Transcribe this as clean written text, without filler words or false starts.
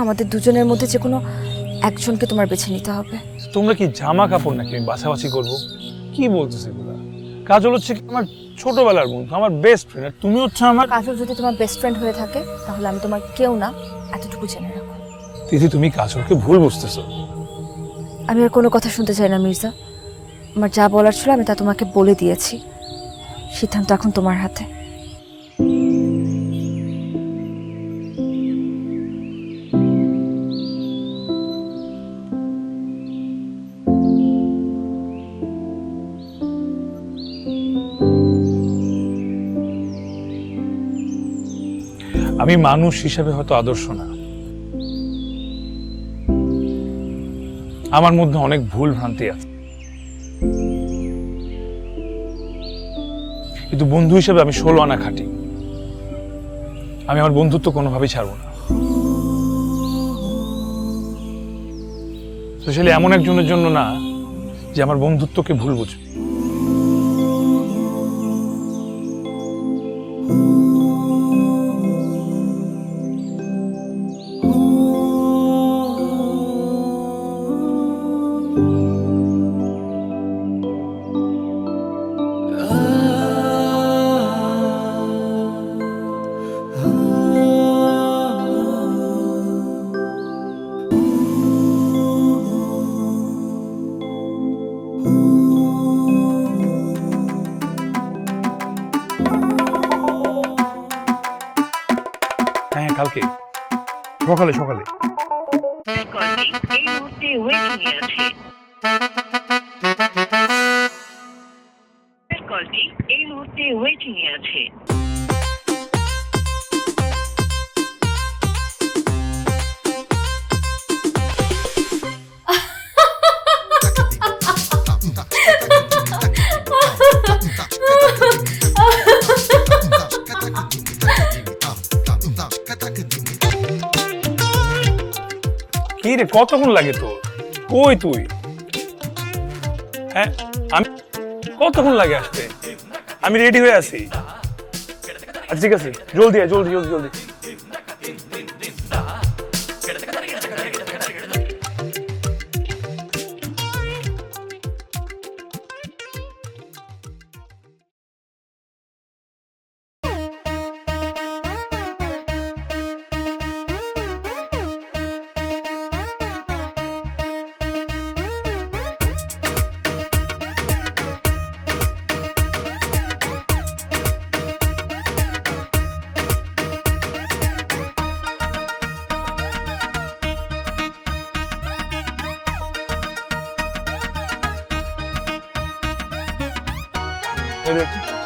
আমাদের দুজনের মধ্যে যে কোনো একজনকে তোমার বেছে নিতে হবে। তোমরা কি জামা কাপড় নাকি আমি বাছাবাছি করবো? কি বলতেছে এগুলা? কাজল হচ্ছে কি আমার ছোটবেলার বন্ধু, আমার বেস্ট ফ্রেন্ড, আর তুমি হচ্ছে আমার। কাজল যদি তোমার বেস্ট ফ্রেন্ড হয়ে থাকে তাহলে আমি তোমার কেউ না, এতটুকু জেনে রাখো। তিথি, তুমি কাজলকে ভুল বুঝতেছো। আমি আর কোনো কথা শুনতে চাই না মির্জা। আমার যা বলার ছিল আমি তা তোমাকে বলে দিয়েছি। সিদ্ধান্ত এখন তোমার হাতে। আমি মানুষ হিসেবে হয়তো আদর্শ না, আমার মধ্যে অনেক ভুল ভ্রান্তি আছে, কিন্তু বন্ধু হিসেবে আমি 16 আনা খাঁটি। আমি আমার বন্ধুত্ব কোনোভাবেই ছাড়বো না, স্পেশালি এমন একজনের জন্য না যে আমার বন্ধুত্বকে ভুল বুঝবে। হ্যাঁ, কালকে সকালে সকালে। কলটি এই মুহূর্তে ওয়েটিং এ আছে। কি রে, কতক্ষণ লাগে তোর? কই তুই? হ্যাঁ, আমি কতক্ষণ লাগে আসতে? আমি রেডি হয়ে আছি। আচ্ছা ঠিক আছে, জলদি আয়, জলদি জলদি জলদি। এই দেখ।